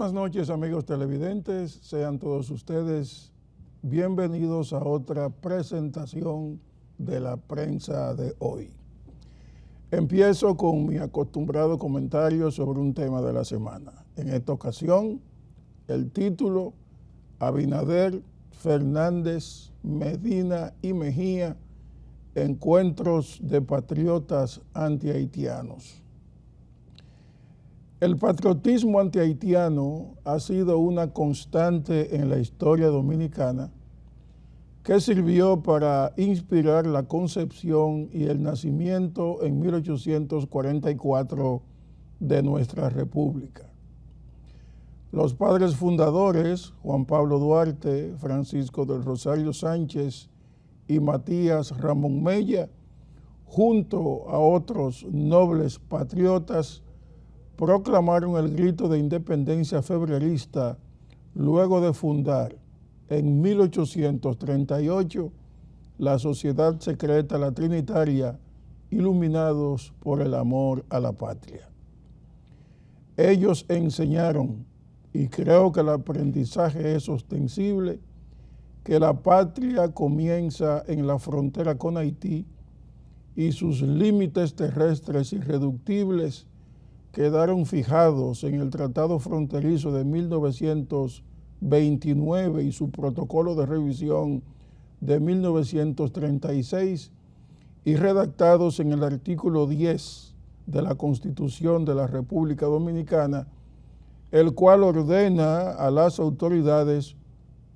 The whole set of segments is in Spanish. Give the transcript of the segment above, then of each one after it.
Buenas noches, amigos televidentes. Sean todos ustedes bienvenidos a otra presentación de la prensa de hoy. Empiezo con mi acostumbrado comentario sobre un tema de la semana. En esta ocasión, el título: Abinader, Fernández, Medina y Mejía, encuentros de patriotas antihaitianos. El patriotismo antihaitiano ha sido una constante en la historia dominicana que sirvió para inspirar la concepción y el nacimiento en 1844 de nuestra República. Los padres fundadores, Juan Pablo Duarte, Francisco del Rosario Sánchez y Matías Ramón Mella, junto a otros nobles patriotas, proclamaron el grito de independencia febrerista luego de fundar en 1838 la Sociedad Secreta La Trinitaria, iluminados por el amor a la patria. Ellos enseñaron, y creo que el aprendizaje es ostensible, que la patria comienza en la frontera con Haití y sus límites terrestres irreductibles quedaron fijados en el Tratado Fronterizo de 1929 y su protocolo de revisión de 1936 y redactados en el artículo 10 de la Constitución de la República Dominicana, el cual ordena a las autoridades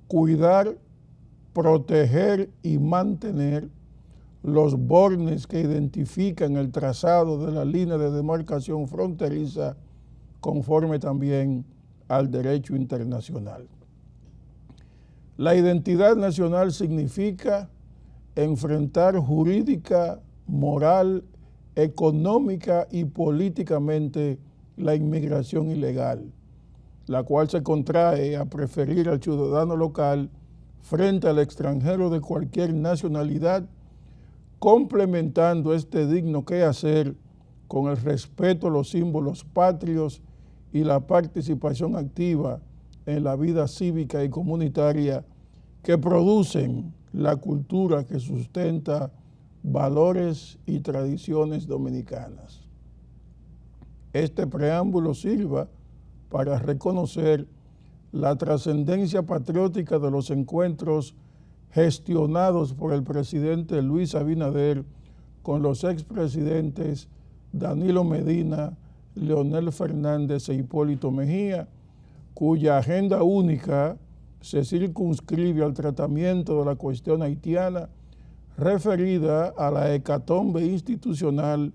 cuidar, proteger y mantener los bornes que identifican el trazado de la línea de demarcación fronteriza conforme también al derecho internacional. La identidad nacional significa enfrentar jurídica, moral, económica y políticamente la inmigración ilegal, la cual se contrae a preferir al ciudadano local frente al extranjero de cualquier nacionalidad, complementando este digno quehacer con el respeto a los símbolos patrios y la participación activa en la vida cívica y comunitaria que producen la cultura que sustenta valores y tradiciones dominicanas. Este preámbulo sirva para reconocer la trascendencia patriótica de los encuentros gestionados por el presidente Luis Abinader con los expresidentes Danilo Medina, Leonel Fernández e Hipólito Mejía, cuya agenda única se circunscribe al tratamiento de la cuestión haitiana referida a la hecatombe institucional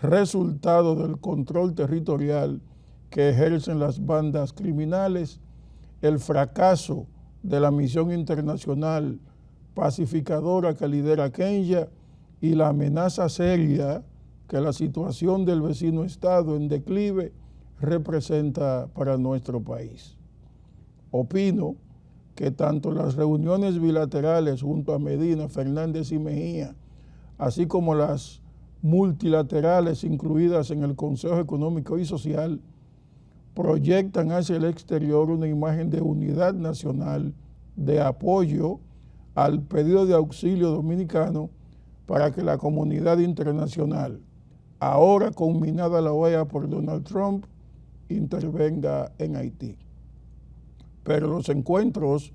resultado del control territorial que ejercen las bandas criminales, el fracaso de la misión internacional pacificadora que lidera Kenya y la amenaza seria que la situación del vecino estado en declive representa para nuestro país. Opino que tanto las reuniones bilaterales junto a Medina, Fernández y Mejía, así como las multilaterales incluidas en el Consejo Económico y Social, proyectan hacia el exterior una imagen de unidad nacional, de apoyo al pedido de auxilio dominicano para que la comunidad internacional, ahora culminada la OEA por Donald Trump, intervenga en Haití. Pero los encuentros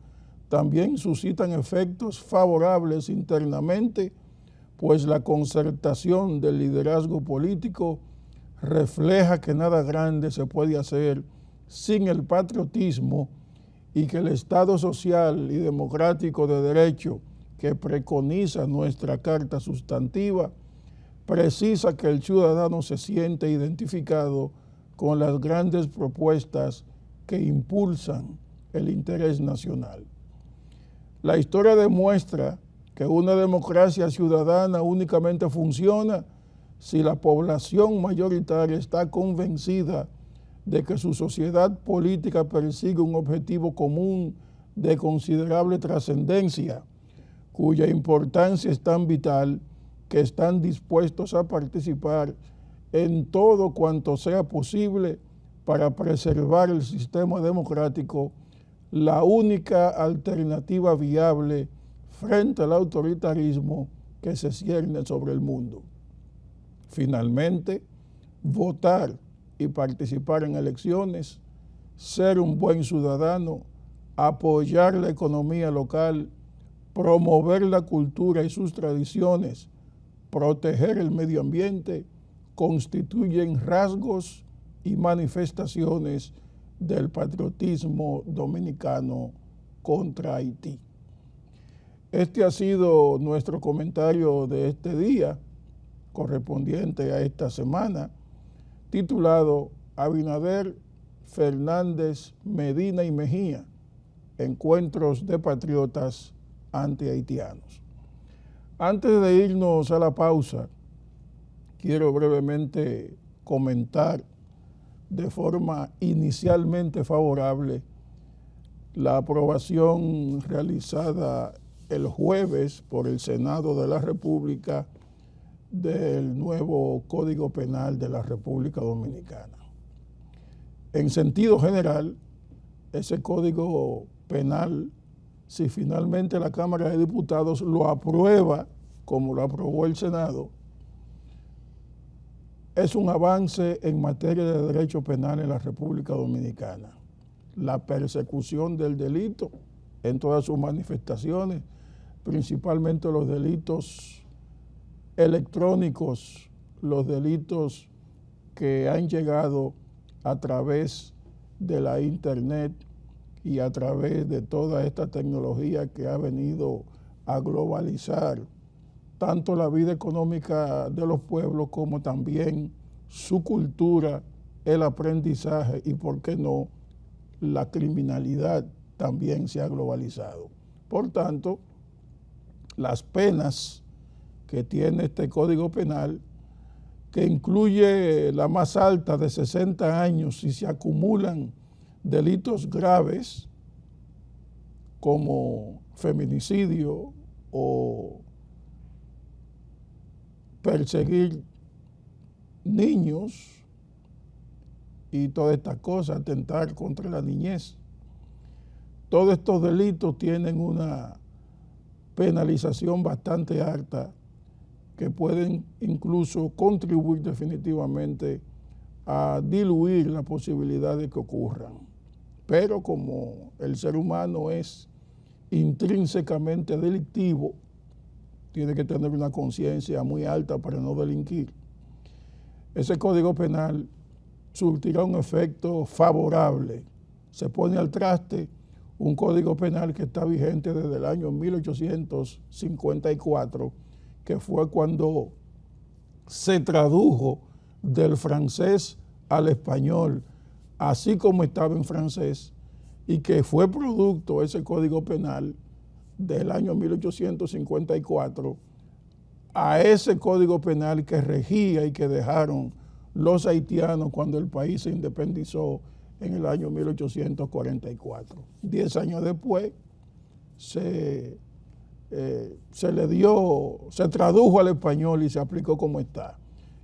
también suscitan efectos favorables internamente, pues la concertación del liderazgo político refleja que nada grande se puede hacer sin el patriotismo y que el Estado social y democrático de derecho que preconiza nuestra Carta Sustantiva precisa que el ciudadano se siente identificado con las grandes propuestas que impulsan el interés nacional. La historia demuestra que una democracia ciudadana únicamente funciona si la población mayoritaria está convencida de que su sociedad política persigue un objetivo común de considerable trascendencia, cuya importancia es tan vital que están dispuestos a participar en todo cuanto sea posible para preservar el sistema democrático, la única alternativa viable frente al autoritarismo que se cierne sobre el mundo. Finalmente, votar y participar en elecciones, ser un buen ciudadano, apoyar la economía local, promover la cultura y sus tradiciones, proteger el medio ambiente, constituyen rasgos y manifestaciones del patriotismo dominicano contra Haití. Este ha sido nuestro comentario de este día, correspondiente a esta semana, titulado Abinader, Fernández, Medina y Mejía, encuentros de patriotas antihaitianos. Antes de irnos a la pausa, quiero brevemente comentar de forma inicialmente favorable la aprobación realizada el jueves por el Senado de la República del nuevo Código Penal de la República Dominicana. En sentido general, ese Código Penal, si finalmente la Cámara de Diputados lo aprueba, como lo aprobó el Senado, es un avance en materia de derecho penal en la República Dominicana. La persecución del delito en todas sus manifestaciones, principalmente los delitos electrónicos, los delitos que han llegado a través de la Internet y a través de toda esta tecnología que ha venido a globalizar tanto la vida económica de los pueblos como también su cultura, el aprendizaje y, por qué no, la criminalidad también se ha globalizado. Por tanto, las penas que tiene este Código Penal, que incluye la más alta de 60 años si se acumulan delitos graves como feminicidio o perseguir niños y todas estas cosas, atentar contra la niñez. Todos estos delitos tienen una penalización bastante alta que pueden incluso contribuir definitivamente a diluir la posibilidad de que ocurran. Pero como el ser humano es intrínsecamente delictivo, tiene que tener una conciencia muy alta para no delinquir. Ese Código Penal surtirá un efecto favorable. Se pone al traste un Código Penal que está vigente desde el año 1854, que fue cuando se tradujo del francés al español, así como estaba en francés, y que fue producto ese Código Penal del año 1854 a ese Código Penal que regía y que dejaron los haitianos cuando el país se independizó en el año 1844. 10 años después se tradujo al español y se aplicó como está.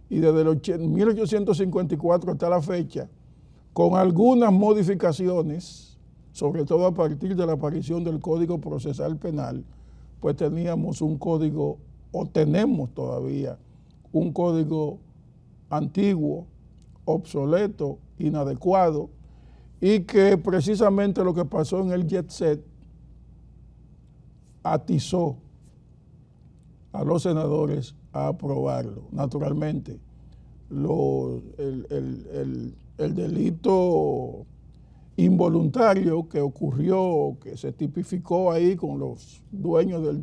Y desde el 1854 hasta la fecha, con algunas modificaciones, sobre todo a partir de la aparición del Código Procesal Penal, pues teníamos un código, o tenemos todavía, un código antiguo, obsoleto, inadecuado, y que precisamente lo que pasó en el Jet Set atizó a los senadores a aprobarlo. Naturalmente, el delito involuntario que ocurrió, que se tipificó ahí con los dueños del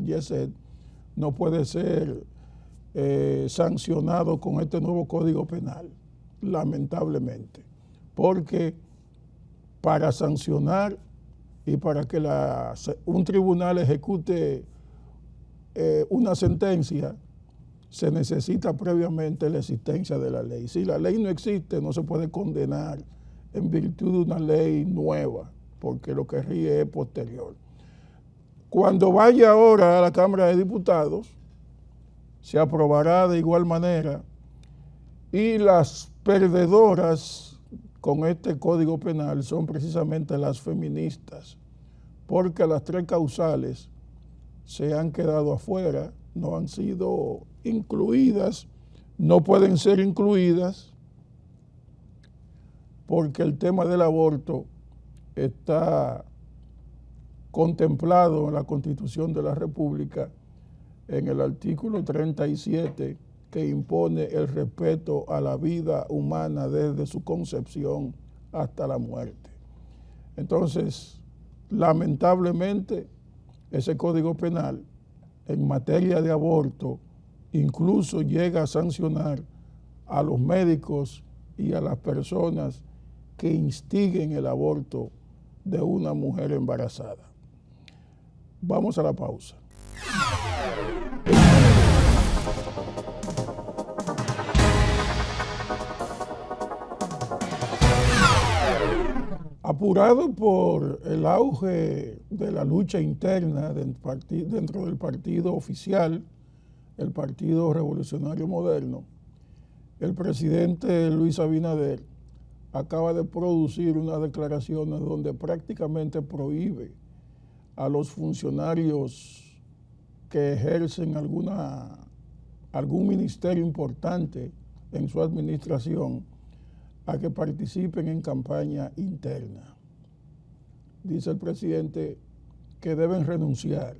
Jet Set, no puede ser sancionado con este nuevo Código Penal, lamentablemente, porque para sancionar y para que un tribunal ejecute una sentencia, se necesita previamente la existencia de la ley. Si la ley no existe, no se puede condenar en virtud de una ley nueva, porque lo que rige es posterior. Cuando vaya ahora a la Cámara de Diputados, se aprobará de igual manera y las perdedoras con este Código Penal son precisamente las feministas, porque las 3 causales se han quedado afuera, no han sido incluidas, no pueden ser incluidas porque el tema del aborto está contemplado en la Constitución de la República en el artículo 37, que impone el respeto a la vida humana desde su concepción hasta la muerte. Entonces, lamentablemente, ese Código Penal en materia de aborto incluso llega a sancionar a los médicos y a las personas que instiguen el aborto de una mujer embarazada. Vamos a la pausa. Apurado por el auge de la lucha interna dentro del partido oficial, el Partido Revolucionario Moderno, el presidente Luis Abinader acaba de producir unas declaraciones donde prácticamente prohíbe a los funcionarios que ejercen algún ministerio importante en su administración a que participen en campaña interna. Dice el presidente que deben renunciar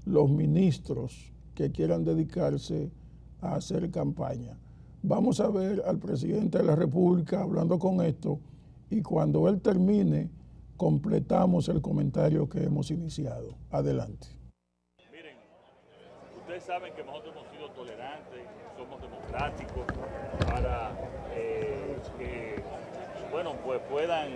los ministros que quieran dedicarse a hacer campaña. Vamos a ver al presidente de la República hablando con esto y cuando él termine completamos el comentario que hemos iniciado. Adelante. Miren, ustedes saben que nosotros hemos sido tolerantes, somos democráticos para que pues puedan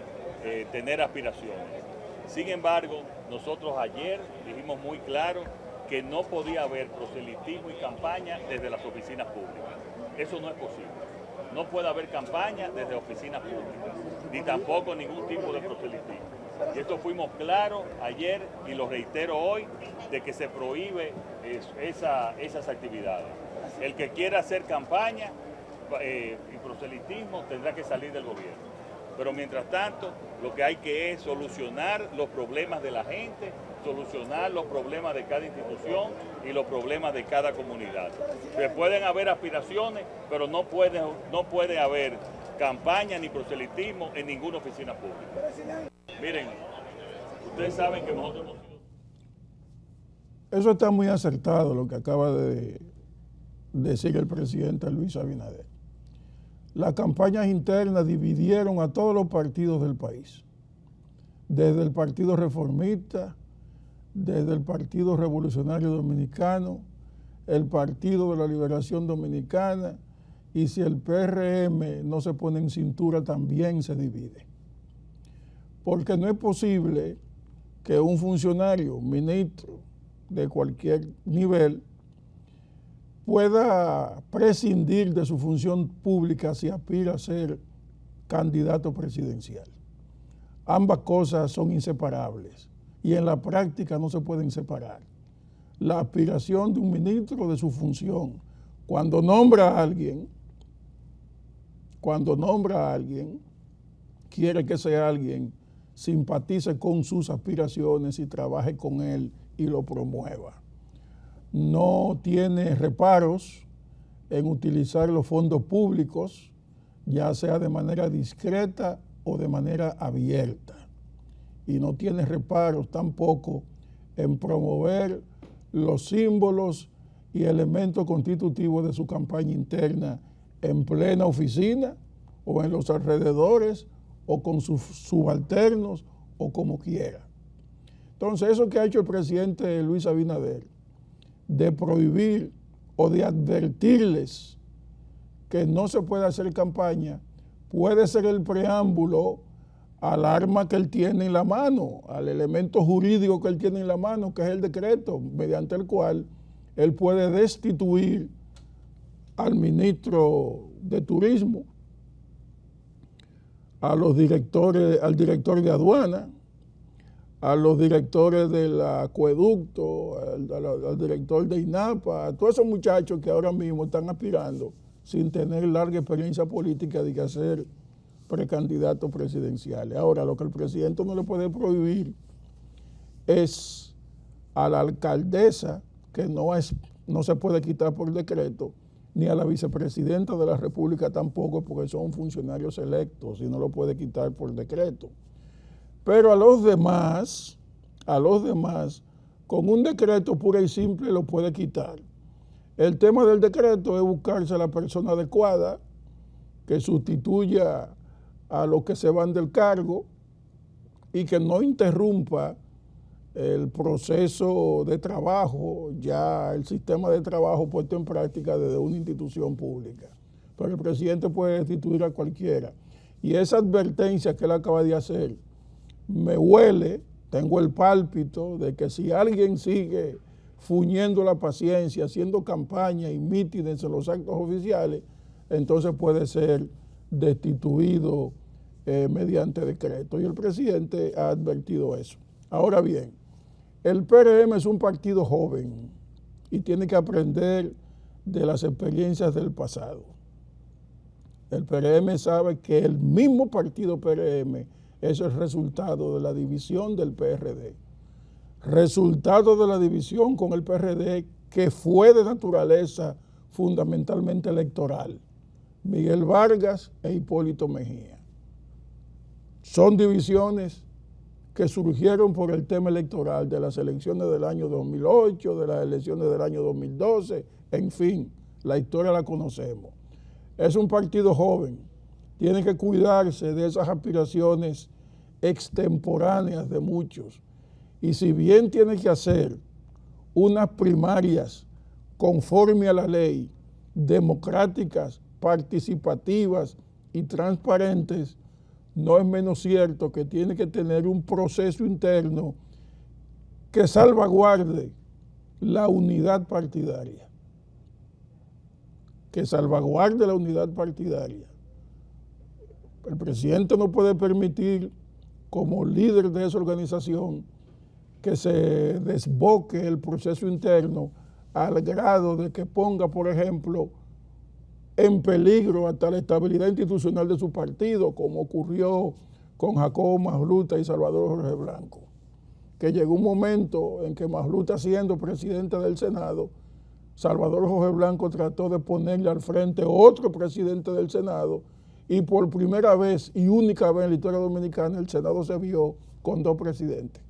tener aspiraciones. Sin embargo, nosotros ayer dijimos muy claro que no podía haber proselitismo y campaña desde las oficinas públicas. Eso no es posible. No puede haber campaña desde oficinas públicas, ni tampoco ningún tipo de proselitismo. Y esto fuimos claros ayer y lo reitero hoy, de que se prohíbe esas actividades. El que quiera hacer campaña y proselitismo tendrá que salir del gobierno. Pero mientras tanto, lo que hay que es solucionar los problemas de la gente, solucionar los problemas de cada institución y los problemas de cada comunidad. Se pueden haber aspiraciones, pero no puede haber campaña ni proselitismo en ninguna oficina pública. Miren, ustedes saben que nosotros hemos sido... Eso está muy acertado lo que acaba de decir el presidente Luis Abinader. Las campañas internas dividieron a todos los partidos del país, desde el Partido Reformista, desde el Partido Revolucionario Dominicano, el Partido de la Liberación Dominicana, y si el PRM no se pone en cintura también se divide. Porque no es posible que un funcionario, ministro de cualquier nivel, pueda prescindir de su función pública si aspira a ser candidato presidencial. Ambas cosas son inseparables y en la práctica no se pueden separar. La aspiración de un ministro de su función, cuando nombra a alguien, quiere que ese alguien simpatice con sus aspiraciones y trabaje con él y lo promueva. No tiene reparos en utilizar los fondos públicos, ya sea de manera discreta o de manera abierta. Y no tiene reparos tampoco en promover los símbolos y elementos constitutivos de su campaña interna en plena oficina o en los alrededores o con sus subalternos o como quiera. Entonces, eso que ha hecho el presidente Luis Abinader, de prohibir o de advertirles que no se puede hacer campaña, puede ser el preámbulo al arma que él tiene en la mano, al elemento jurídico que él tiene en la mano, que es el decreto, mediante el cual él puede destituir al ministro de Turismo, al director de aduana, a los directores del acueducto, al director de INAPA, a todos esos muchachos que ahora mismo están aspirando sin tener larga experiencia política de hacer precandidatos presidenciales. Ahora, lo que el presidente no le puede prohibir es a la alcaldesa, que no se puede quitar por decreto, ni a la vicepresidenta de la República tampoco, porque son funcionarios electos y no lo puede quitar por decreto. Pero a los demás, con un decreto puro y simple lo puede quitar. El tema del decreto es buscarse a la persona adecuada que sustituya a los que se van del cargo y que no interrumpa el proceso de trabajo, ya el sistema de trabajo puesto en práctica desde una institución pública. Pero el presidente puede destituir a cualquiera. Y esa advertencia que él acaba de hacer, me huele, tengo el pálpito de que si alguien sigue fuñendo la paciencia, haciendo campaña y mítines en los actos oficiales, entonces puede ser destituido mediante decreto. Y el presidente ha advertido eso. Ahora bien, el PRM es un partido joven y tiene que aprender de las experiencias del pasado. El PRM sabe que el mismo partido PRM es el resultado de la división del PRD. Resultado de la división con el PRD que fue de naturaleza fundamentalmente electoral. Miguel Vargas e Hipólito Mejía. Son divisiones que surgieron por el tema electoral de las elecciones del año 2008, de las elecciones del año 2012, en fin, la historia la conocemos. Es un partido joven, tiene que cuidarse de esas aspiraciones extemporáneas de muchos. Y si bien tiene que hacer unas primarias conforme a la ley, democráticas, participativas y transparentes, no es menos cierto que tiene que tener un proceso interno que salvaguarde la unidad partidaria. Que salvaguarde la unidad partidaria. El presidente no puede permitir, como líder de esa organización, que se desboque el proceso interno al grado de que ponga, por ejemplo, en peligro hasta la estabilidad institucional de su partido, como ocurrió con Jacobo Magluta y Salvador Jorge Blanco, que llegó un momento en que Magluta, siendo presidente del Senado, Salvador Jorge Blanco trató de ponerle al frente otro presidente del Senado y por primera vez y única vez en la historia dominicana el Senado se vio con dos presidentes.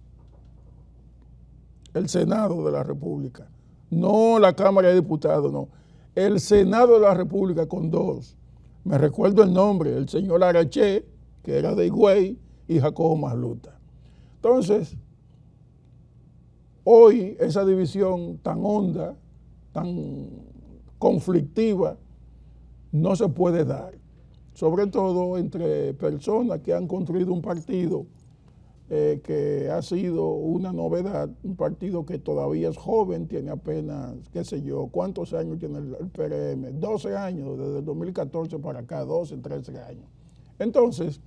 El Senado de la República, no la Cámara de Diputados, no. El Senado de la República con dos. Me recuerdo el nombre, el señor Araché, que era de Higüey, y Jacobo Magluta. Entonces, hoy esa división tan honda, tan conflictiva, no se puede dar. Sobre todo entre personas que han construido un partido que ha sido una novedad, un partido que todavía es joven, tiene apenas, qué sé yo, ¿cuántos años tiene el PRM? 12 años, desde el 2014 para acá, 12, 13 años. Entonces,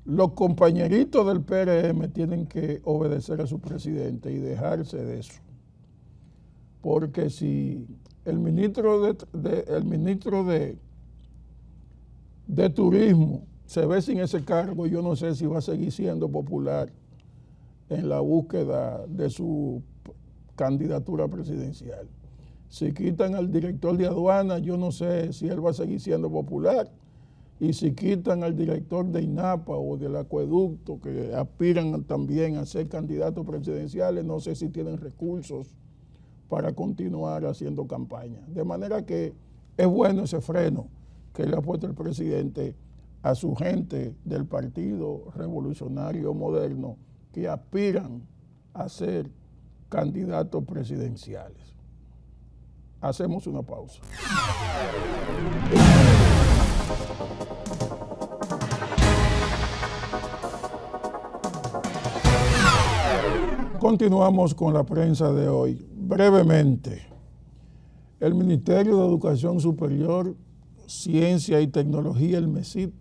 los compañeritos del PRM tienen que obedecer a su presidente y dejarse de eso. Porque si el ministro de Turismo se ve sin ese cargo, yo no sé si va a seguir siendo popular en la búsqueda de su candidatura presidencial. Si quitan al director de aduana, yo no sé si él va a seguir siendo popular. Y si quitan al director de INAPA o del acueducto, que aspiran también a ser candidatos presidenciales, no sé si tienen recursos para continuar haciendo campaña. De manera que es bueno ese freno que le ha puesto el presidente a su gente del Partido Revolucionario Moderno que aspiran a ser candidatos presidenciales. Hacemos una pausa. Continuamos con la prensa de hoy. Brevemente, el Ministerio de Educación Superior, Ciencia y Tecnología, el MESIT,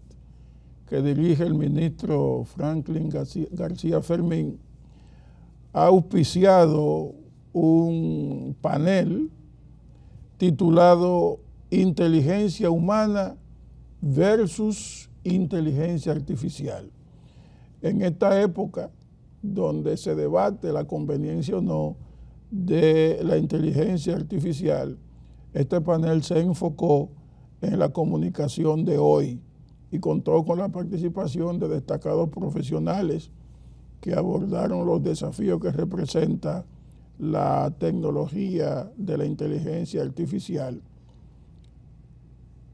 que dirige el ministro Franklin García Fermín, ha auspiciado un panel titulado Inteligencia Humana versus inteligencia artificial. En esta época donde se debate la conveniencia o no de la inteligencia artificial, este panel se enfocó en la comunicación de hoy y contó con la participación de destacados profesionales que abordaron los desafíos que representa la tecnología de la inteligencia artificial.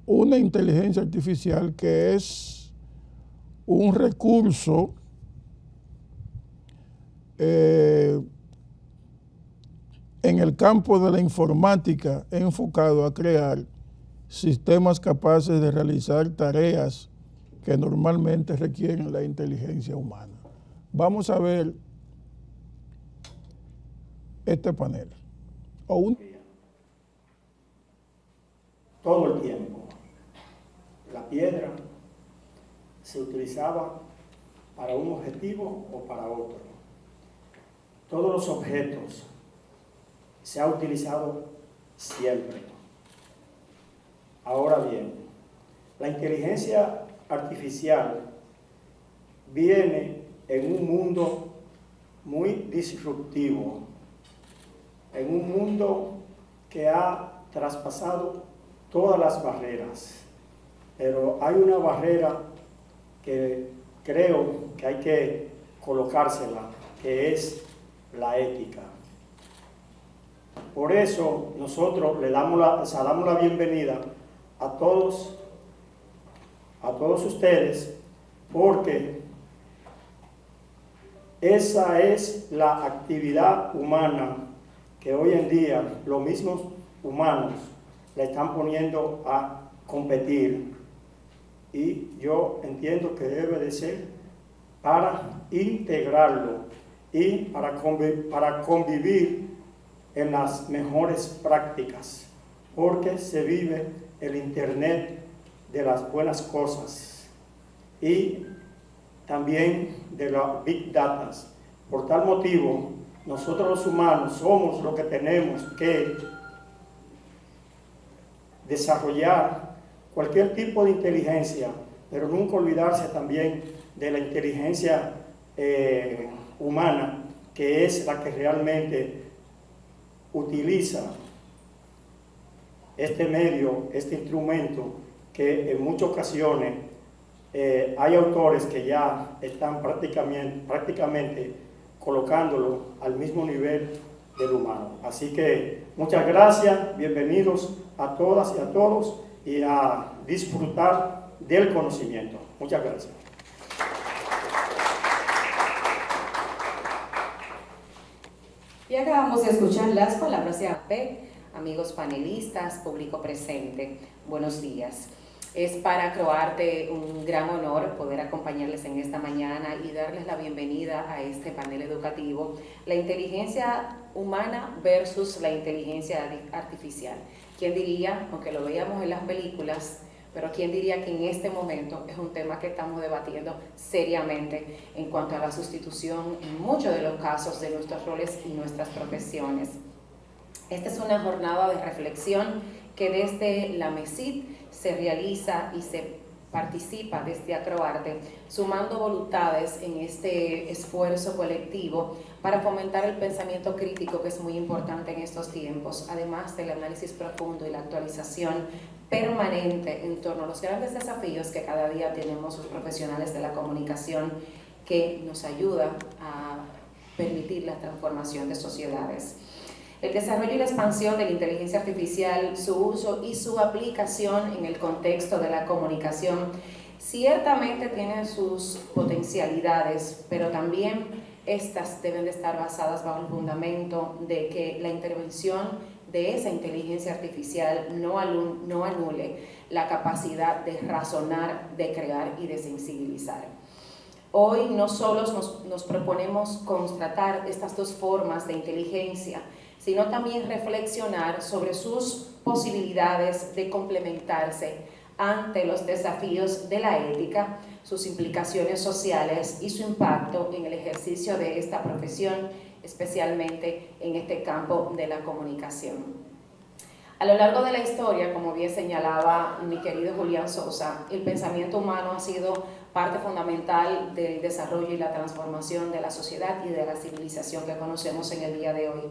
Una inteligencia artificial que es un recurso en el campo de la informática enfocado a crear sistemas capaces de realizar tareas que normalmente requieren la inteligencia humana. Vamos a ver este panel. Todo el tiempo. La piedra se utilizaba para un objetivo o para otro. Todos los objetos se ha utilizado siempre. Ahora bien, la inteligencia artificial viene en un mundo muy disruptivo, en un mundo que ha traspasado todas las barreras, pero hay una barrera que creo que hay que colocársela, que es la ética. Por eso nosotros le damos la bienvenida a todos ustedes, porque esa es la actividad humana que hoy en día los mismos humanos le están poniendo a competir, y yo entiendo que debe de ser para integrarlo y para convivir en las mejores prácticas, porque se vive el Internet de las buenas cosas y también de las Big Data. Por tal motivo, nosotros los humanos somos los que tenemos que desarrollar cualquier tipo de inteligencia, pero nunca olvidarse también de la inteligencia humana, que es la que realmente utiliza este medio, este instrumento, que en muchas ocasiones hay autores que ya están prácticamente colocándolo al mismo nivel del humano. Así que muchas gracias, bienvenidos a todas y a todos, y a disfrutar del conocimiento. Muchas gracias. Y acabamos de escuchar las palabras de APEC, amigos panelistas, público presente. Buenos días. Es para Croarte un gran honor poder acompañarles en esta mañana y darles la bienvenida a este panel educativo, la inteligencia humana versus la inteligencia artificial. ¿Quién diría, aunque lo veíamos en las películas, pero quién diría que en este momento es un tema que estamos debatiendo seriamente en cuanto a la sustitución en muchos de los casos de nuestros roles y nuestras profesiones? Esta es una jornada de reflexión que desde la MESID se realiza y se participa desde Acroarte, sumando voluntades en este esfuerzo colectivo para fomentar el pensamiento crítico, que es muy importante en estos tiempos, además del análisis profundo y la actualización permanente en torno a los grandes desafíos que cada día tenemos los profesionales de la comunicación, que nos ayuda a permitir la transformación de sociedades. El desarrollo y la expansión de la inteligencia artificial, su uso y su aplicación en el contexto de la comunicación ciertamente tienen sus potencialidades, pero también estas deben de estar basadas bajo el fundamento de que la intervención de esa inteligencia artificial no anule la capacidad de razonar, de crear y de sensibilizar. Hoy no solo nos proponemos constatar estas dos formas de inteligencia, sino también reflexionar sobre sus posibilidades de complementarse ante los desafíos de la ética, sus implicaciones sociales y su impacto en el ejercicio de esta profesión, especialmente en este campo de la comunicación. A lo largo de la historia, como bien señalaba mi querido Julián Sosa, el pensamiento humano ha sido parte fundamental del desarrollo y la transformación de la sociedad y de la civilización que conocemos en el día de hoy.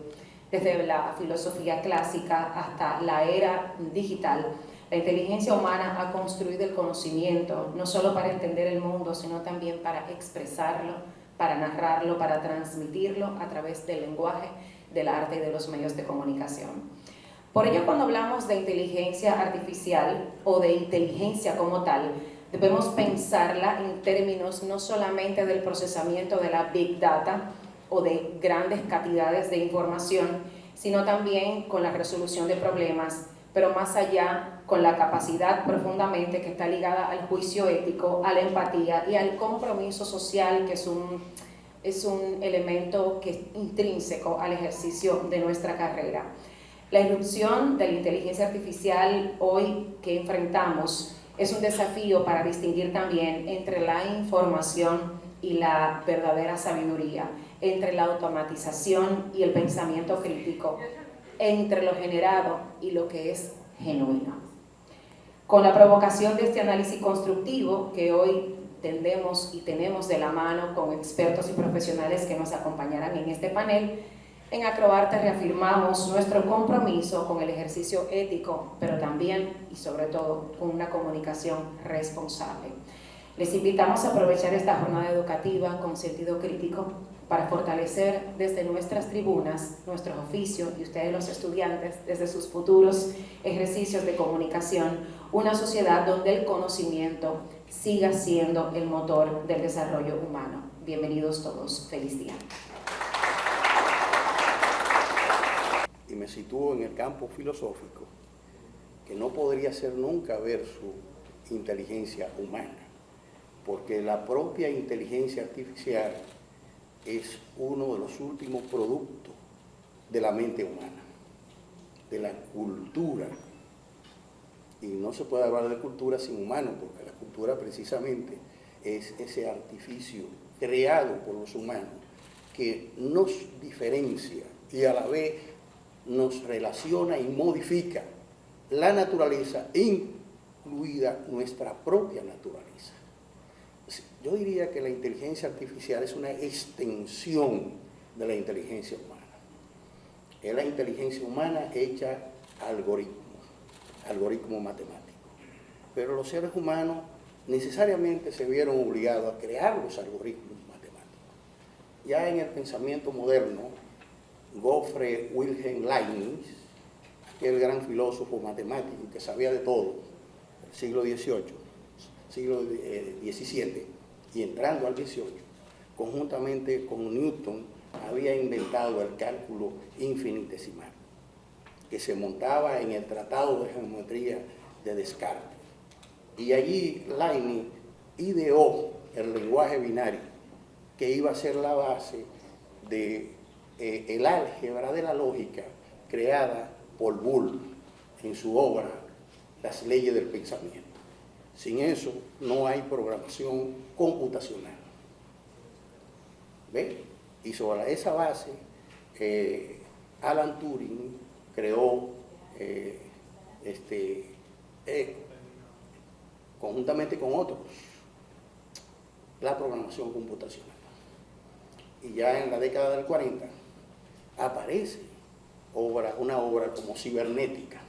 Desde la filosofía clásica hasta la era digital, la inteligencia humana ha construido el conocimiento, no solo para entender el mundo, sino también para expresarlo, para narrarlo, para transmitirlo a través del lenguaje, del arte y de los medios de comunicación. Por ello, cuando hablamos de inteligencia artificial o de inteligencia como tal, debemos pensarla en términos no solamente del procesamiento de la Big Data o de grandes cantidades de información, sino también con la resolución de problemas, pero más allá con la capacidad profundamente que está ligada al juicio ético, a la empatía y al compromiso social, que es un elemento que es intrínseco al ejercicio de nuestra carrera. La irrupción de la inteligencia artificial hoy que enfrentamos es un desafío para distinguir también entre la información y la verdadera sabiduría, entre la automatización y el pensamiento crítico, entre lo generado y lo que es genuino. Con la provocación de este análisis constructivo que hoy tendemos y tenemos de la mano con expertos y profesionales que nos acompañarán en este panel, en Acroarte reafirmamos nuestro compromiso con el ejercicio ético, pero también y sobre todo con una comunicación responsable. Les invitamos a aprovechar esta jornada educativa con sentido crítico para fortalecer desde nuestras tribunas, nuestros oficios y ustedes los estudiantes desde sus futuros ejercicios de comunicación, una sociedad donde el conocimiento siga siendo el motor del desarrollo humano. Bienvenidos todos. Feliz día. Y me sitúo en el campo filosófico, que no podría ser nunca versus inteligencia humana, porque la propia inteligencia artificial es uno de los últimos productos de la mente humana, de la cultura. Y no se puede hablar de cultura sin humano, porque la cultura precisamente es ese artificio creado por los humanos que nos diferencia y a la vez nos relaciona y modifica la naturaleza, incluida nuestra propia naturaleza. Yo diría que la inteligencia artificial es una extensión de la inteligencia humana. Es la inteligencia humana hecha algoritmos matemáticos. Pero los seres humanos necesariamente se vieron obligados a crear los algoritmos matemáticos. Ya en el pensamiento moderno, Gottfried Wilhelm Leibniz, aquel gran filósofo matemático que sabía de todo, del siglo XVIII, siglo XVII y entrando al XVIII, conjuntamente con Newton, había inventado el cálculo infinitesimal, que se montaba en el Tratado de Geometría de Descartes. Y allí Leibniz ideó el lenguaje binario, que iba a ser la base de el álgebra de la lógica creada por Boole en su obra Las leyes del pensamiento. Sin eso no hay programación computacional. ¿Ve? Y sobre esa base, Alan Turing creó, conjuntamente con otros, la programación computacional. Y ya en la década del 40 aparece una obra como cibernética,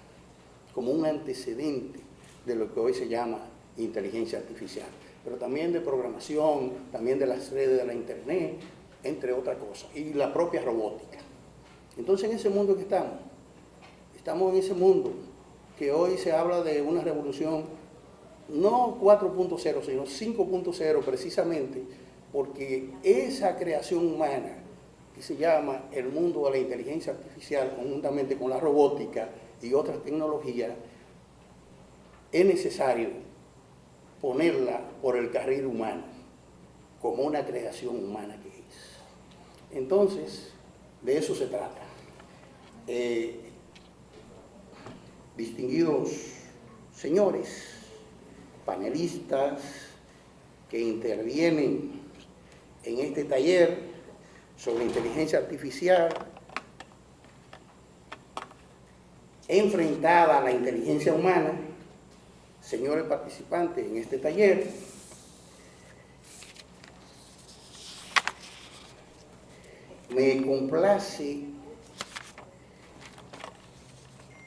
como un antecedente de lo que hoy se llama inteligencia artificial, pero también de programación, también de las redes de la internet, entre otras cosas, y la propia robótica. Entonces, en ese mundo que estamos en ese mundo que hoy se habla de una revolución no 4.0, sino 5.0, precisamente porque esa creación humana que se llama el mundo de la inteligencia artificial, conjuntamente con la robótica y otras tecnologías, es necesario ponerla por el carril humano, como una creación humana que es. Entonces, de eso se trata. Distinguidos señores, panelistas que intervienen en este taller sobre inteligencia artificial, enfrentada a la inteligencia humana. Señores participantes en este taller, me complace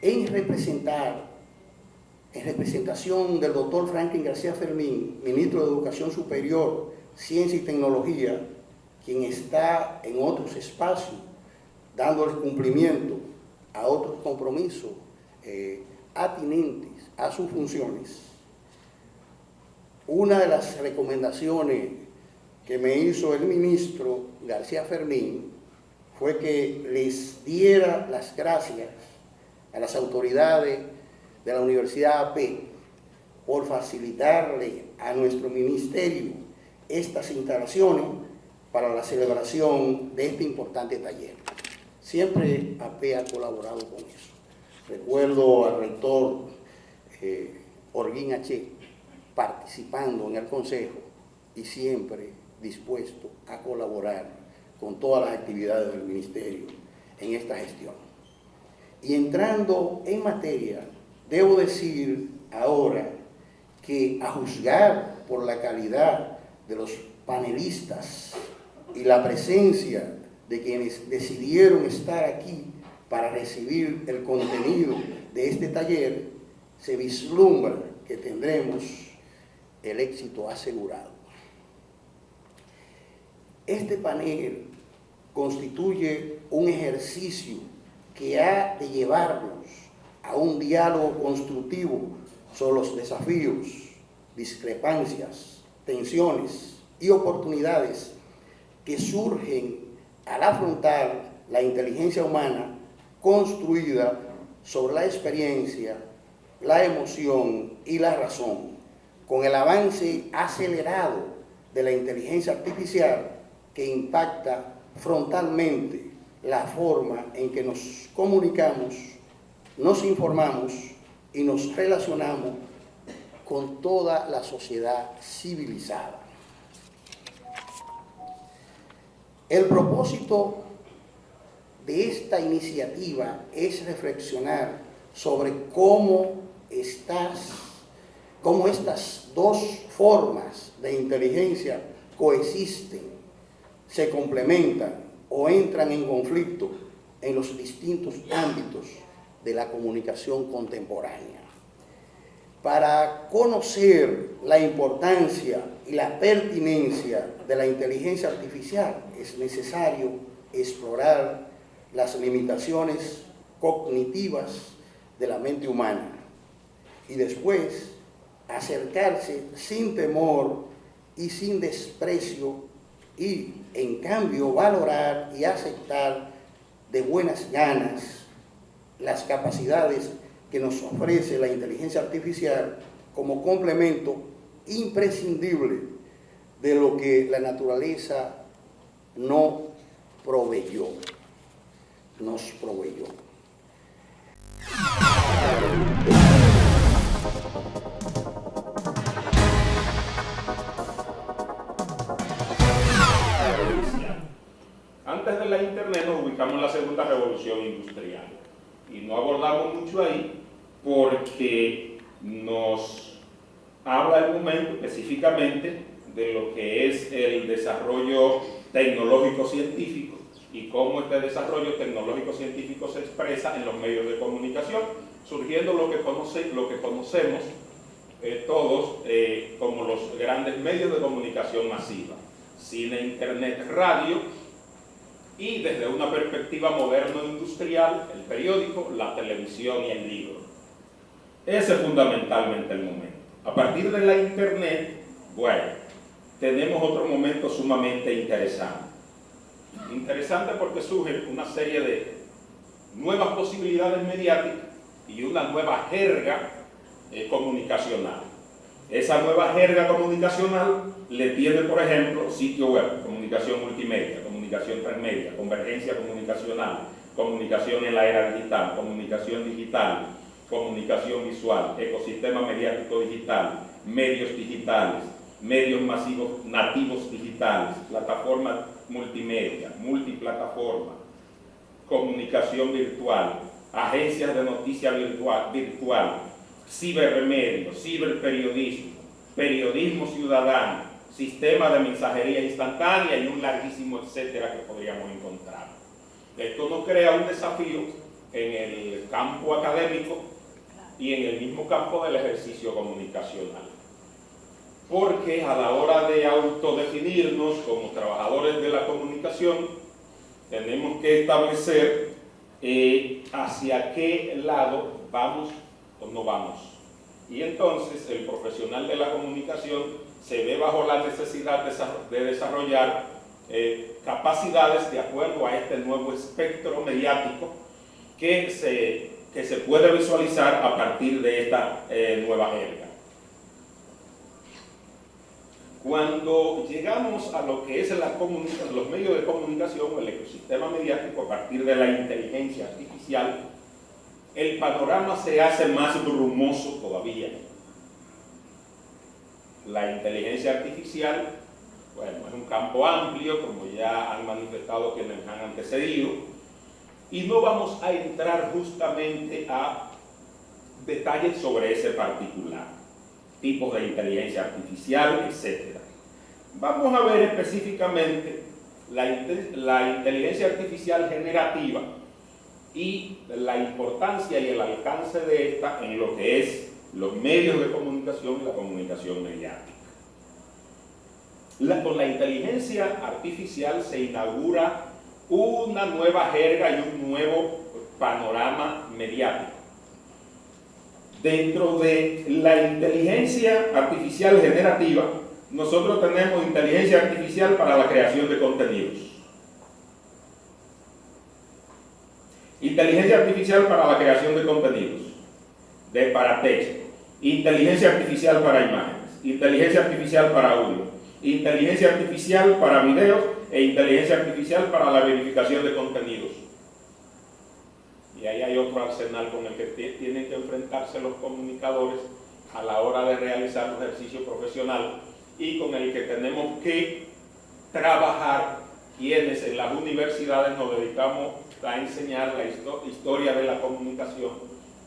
en representación del doctor Franklin García Fermín, ministro de Educación Superior, Ciencia y Tecnología, quien está en otros espacios dándole cumplimiento a otros compromisos atinentes a sus funciones. Una de las recomendaciones que me hizo el ministro García Fermín fue que les diera las gracias a las autoridades de la Universidad AP por facilitarle a nuestro ministerio estas instalaciones para la celebración de este importante taller. Siempre AP ha colaborado con eso. Recuerdo al rector Orguín H. participando en el consejo y siempre dispuesto a colaborar con todas las actividades del ministerio en esta gestión. Y entrando en materia, debo decir ahora que, a juzgar por la calidad de los panelistas y la presencia de quienes decidieron estar aquí para recibir el contenido de este taller, se vislumbra que tendremos el éxito asegurado. Este panel constituye un ejercicio que ha de llevarnos a un diálogo constructivo sobre los desafíos, discrepancias, tensiones y oportunidades que surgen al afrontar la inteligencia humana construida sobre la experiencia, la emoción y la razón, con el avance acelerado de la inteligencia artificial que impacta frontalmente la forma en que nos comunicamos, nos informamos y nos relacionamos con toda la sociedad civilizada. El propósito de esta iniciativa es reflexionar sobre cómo estas dos formas de inteligencia coexisten, se complementan o entran en conflicto en los distintos ámbitos de la comunicación contemporánea. Para conocer la importancia y la pertinencia de la inteligencia artificial es necesario explorar las limitaciones cognitivas de la mente humana y después acercarse sin temor y sin desprecio y, en cambio, valorar y aceptar de buenas ganas las capacidades que nos ofrece la inteligencia artificial como complemento imprescindible de lo que la naturaleza nos proveyó. Antes de la Internet nos ubicamos en la segunda revolución industrial y no abordamos mucho ahí porque nos habla el momento específicamente de lo que es el desarrollo tecnológico-científico y cómo este desarrollo tecnológico-científico se expresa en los medios de comunicación, surgiendo lo que conocemos todos como los grandes medios de comunicación masiva, cine, internet, radio, y desde una perspectiva moderno-industrial, el periódico, la televisión y el libro. Ese es fundamentalmente el momento. A partir de la Internet, bueno, tenemos otro momento sumamente interesante. Interesante porque surge una serie de nuevas posibilidades mediáticas y una nueva jerga comunicacional. Esa nueva jerga comunicacional le tiene, por ejemplo, sitio web, comunicación multimedia, comunicación transmedia, convergencia comunicacional, comunicación en la era digital, comunicación digital, comunicación visual, ecosistema mediático digital, medios digitales, medios masivos nativos digitales, plataformas multimedia, multiplataforma, comunicación virtual, agencias de noticia virtual, cibermedios, ciberperiodismo, periodismo ciudadano, sistema de mensajería instantánea y un larguísimo etcétera que podríamos encontrar. Esto nos crea un desafío en el campo académico y en el mismo campo del ejercicio comunicacional. Porque a la hora de autodefinirnos como trabajadores de la comunicación, tenemos que establecer hacia qué lado vamos o no vamos. Y entonces el profesional de la comunicación se ve bajo la necesidad de desarrollar capacidades de acuerdo a este nuevo espectro mediático que se puede visualizar a partir de esta nueva jerga. Cuando llegamos a lo que es los medios de comunicación o el ecosistema mediático a partir de la inteligencia artificial, el panorama se hace más brumoso todavía. La inteligencia artificial, bueno, es un campo amplio, como ya han manifestado quienes han antecedido, y no vamos a entrar justamente a detalles sobre ese particular, tipos de inteligencia artificial, etc. Vamos a ver específicamente la inteligencia artificial generativa y la importancia y el alcance de esta en lo que es los medios de comunicación y la comunicación mediática. Con la inteligencia artificial se inaugura una nueva jerga y un nuevo panorama mediático. Dentro de la inteligencia artificial generativa, nosotros tenemos inteligencia artificial para la creación de contenidos. Inteligencia artificial para la creación de contenidos, para texto. Inteligencia artificial para imágenes. Inteligencia artificial para audio. Inteligencia artificial para videos e inteligencia artificial para la verificación de contenidos. Y ahí hay otro arsenal con el que tienen que enfrentarse los comunicadores a la hora de realizar un ejercicio profesional y con el que tenemos que trabajar quienes en las universidades nos dedicamos a enseñar la historia de la comunicación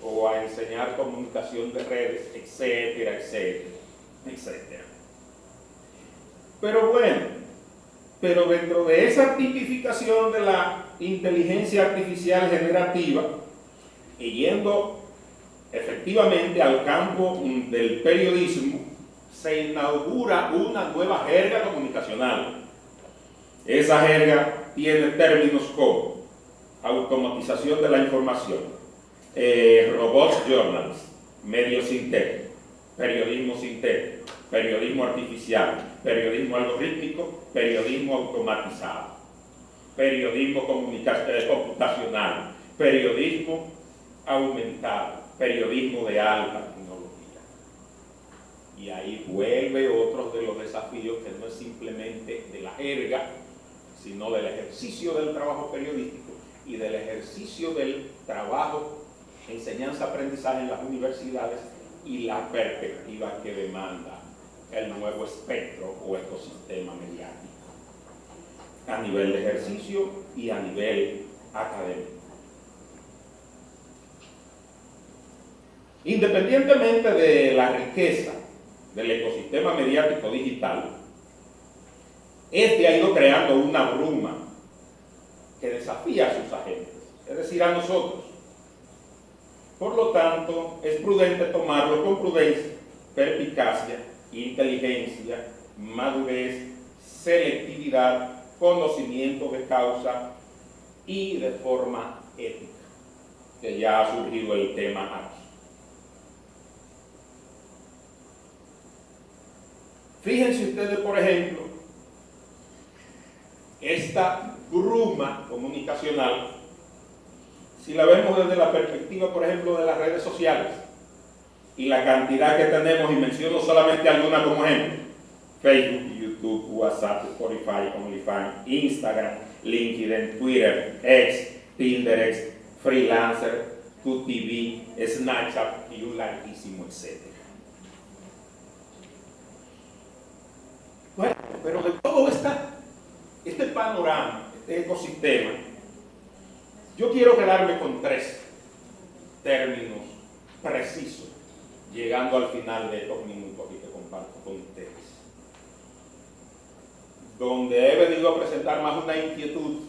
o a enseñar comunicación de redes, etcétera, etcétera, etcétera. Pero bueno, dentro de esa tipificación de la inteligencia artificial generativa y yendo efectivamente al campo del periodismo, se inaugura una nueva jerga comunicacional. Esa jerga tiene términos como automatización de la información, robots journals, medios sintéticos, periodismo sintético, periodismo artificial, periodismo algorítmico, periodismo automatizado, periodismo computacional, periodismo aumentado, periodismo de alta tecnología. Y ahí vuelve otro de los desafíos que no es simplemente de la jerga, sino del ejercicio del trabajo periodístico y del ejercicio del trabajo, enseñanza-aprendizaje en las universidades y la perspectiva que demanda el nuevo espectro o ecosistema mediático a nivel de ejercicio y a nivel académico. Independientemente de la riqueza del ecosistema mediático digital, este ha ido creando una bruma que desafía a sus agentes, es decir, a nosotros. Por lo tanto, es prudente tomarlo con prudencia, perspicacia, inteligencia, madurez, selectividad, conocimiento de causa y de forma ética, que ya ha surgido el tema aquí. Fíjense ustedes, por ejemplo, esta bruma comunicacional, si la vemos desde la perspectiva, por ejemplo, de las redes sociales y la cantidad que tenemos, y menciono solamente alguna como ejemplo: Facebook, YouTube, WhatsApp, Spotify, OnlyFans, Instagram, LinkedIn, Twitter, X, Pinterest, Freelancer, TuTV, Snapchat y un larguísimo etcétera. Bueno, pero de todo este panorama, este ecosistema, yo quiero quedarme con tres términos precisos, llegando al final de estos minutos y que comparto con ustedes, donde he venido a presentar más una inquietud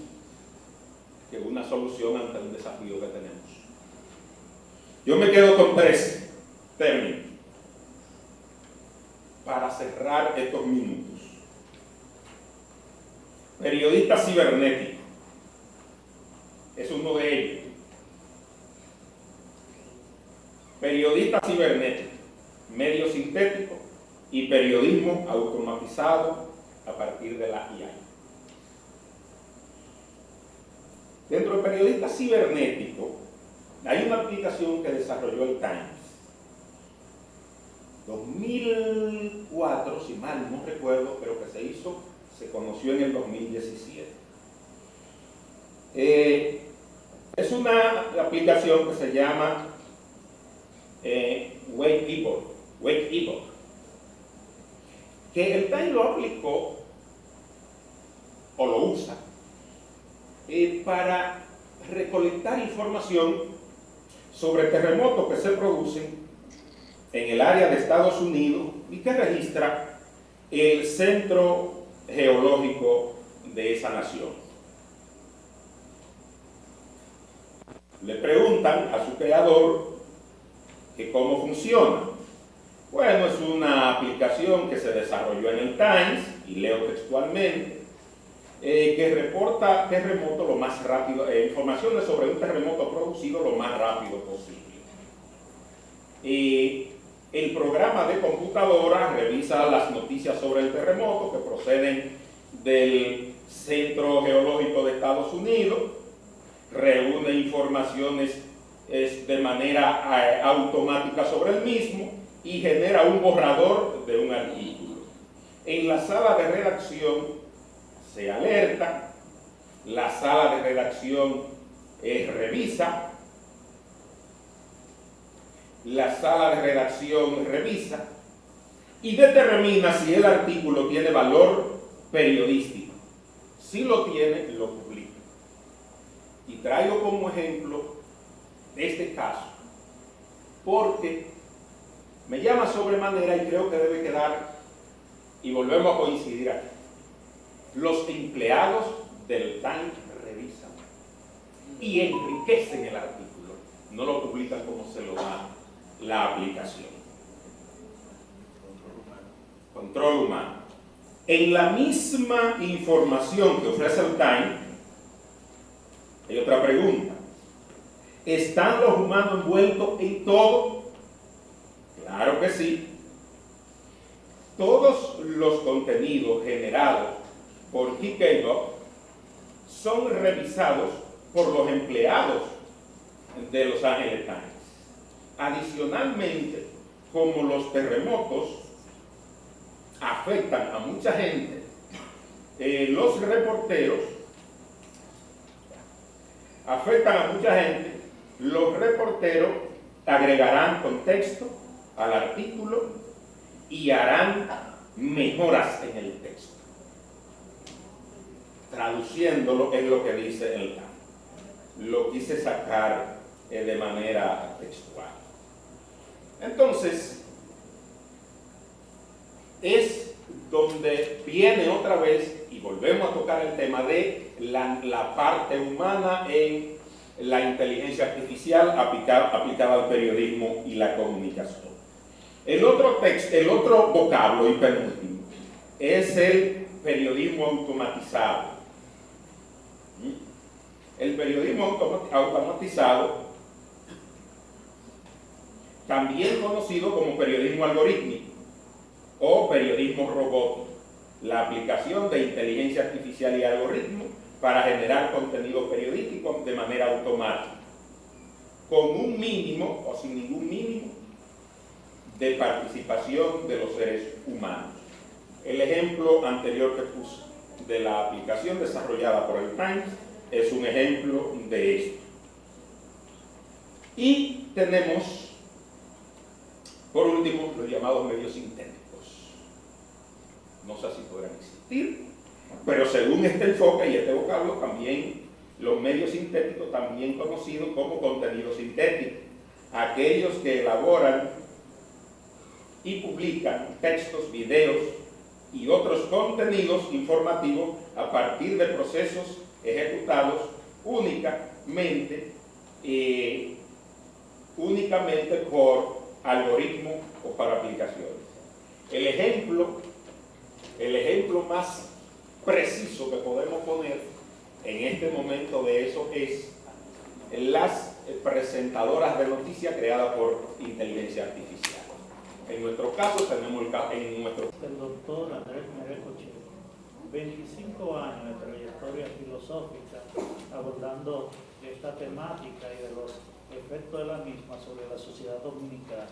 que una solución ante un desafío que tenemos. Yo me quedo con 3 términos para cerrar estos minutos. Periodista cibernético es uno de ellos. Periodista cibernético, medio sintético y periodismo automatizado a partir de la IA. Dentro del periodista cibernético hay una aplicación que desarrolló el Times. 2004, si mal no recuerdo, pero que se conoció en el 2017. Es una aplicación que se llama Wake Ebook, que el Times lo aplicó o lo usa para recolectar información sobre terremotos que se producen en el área de Estados Unidos y que registra el Centro Geológico de esa nación. Le preguntan a su creador que cómo funciona. Bueno, es una aplicación que se desarrolló en el Times, y leo textualmente, que reporta terremotos lo más rápido, informaciones sobre un terremoto producido lo más rápido posible. El programa de computadora revisa las noticias sobre el terremoto que proceden del Centro Geológico de Estados Unidos, reúne informaciones de manera automática sobre el mismo y genera un borrador de un artículo. En la sala de redacción se alerta, la sala de redacción revisa, la sala de redacción revisa y determina si el artículo tiene valor periodístico. Si lo tiene, lo publica. Y traigo como ejemplo este caso porque me llama sobremanera y creo que debe quedar, y volvemos a coincidir aquí. Los empleados del Times revisan y enriquecen el artículo, no lo publican como se lo da la aplicación. Control humano. En la misma información que ofrece el Times, hay otra pregunta. ¿Están los humanos envueltos en todo? Claro que sí. Todos los contenidos generados por Wake Ebook son revisados por los empleados de Los Angeles Times. Adicionalmente, como los terremotos afectan a mucha gente, los reporteros agregarán contexto al artículo y harán mejoras en el texto. Traduciéndolo es lo que dice el Times. Lo quise sacar de manera textual. Entonces, es donde viene otra vez, y volvemos a tocar el tema de la parte humana en la inteligencia artificial aplicada al periodismo y la comunicación. El otro vocablo y penúltimo es el periodismo automatizado. El periodismo automatizado, también conocido como periodismo algorítmico o periodismo robótico, la aplicación de inteligencia artificial y algoritmos para generar contenido periodístico de manera automática, con un mínimo o sin ningún mínimo de participación de los seres humanos. El ejemplo anterior que puse de la aplicación desarrollada por el Times es un ejemplo de esto. Y tenemos, por último, los llamados medios sintéticos. No sé si podrán existir, pero según este enfoque y este vocablo, también los medios sintéticos, también conocidos como contenido sintético, aquellos que elaboran y publican textos, videos y otros contenidos informativos a partir de procesos ejecutados únicamente por algoritmos o para aplicaciones. El ejemplo más preciso que podemos poner en este momento de eso es las presentadoras de noticias creadas por inteligencia artificial. En nuestro caso tenemos el doctor Andrés Merecoche, 25 años de trayectoria filosófica abordando esta temática y de los efectos de la misma sobre la sociedad dominicana.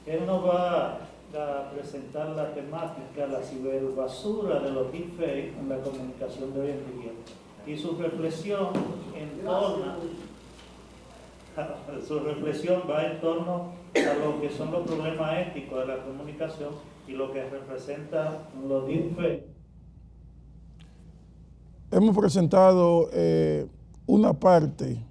Él nos va a presentar la temática, la ciberbasura de los deepfakes en la comunicación de hoy en día. Y su reflexión va en torno a lo que son los problemas éticos de la comunicación y lo que representan los deepfakes. Hemos presentado una parte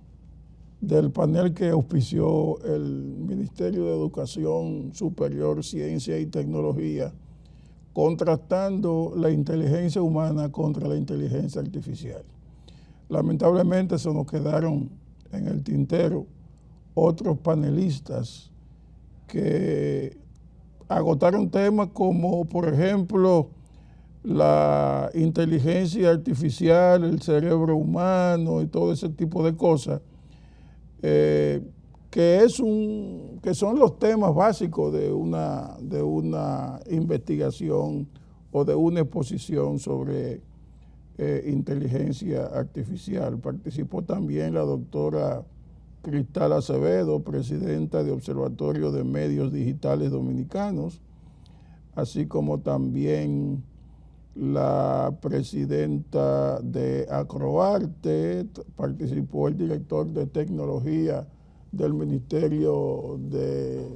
del panel que auspició el Ministerio de Educación Superior, Ciencia y Tecnología, contrastando la inteligencia humana contra la inteligencia artificial. Lamentablemente se nos quedaron en el tintero otros panelistas que agotaron temas como, por ejemplo, la inteligencia artificial, el cerebro humano y todo ese tipo de cosas, que son los temas básicos de una investigación o de una exposición sobre inteligencia artificial. Participó también la doctora Cristal Acevedo, presidenta de Observatorio de Medios Digitales Dominicanos, así como también la presidenta de Acroarte, participó el director de tecnología del Ministerio de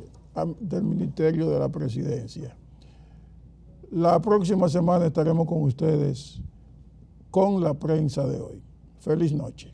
la Presidencia. La próxima semana estaremos con ustedes con la prensa de hoy. Feliz noche.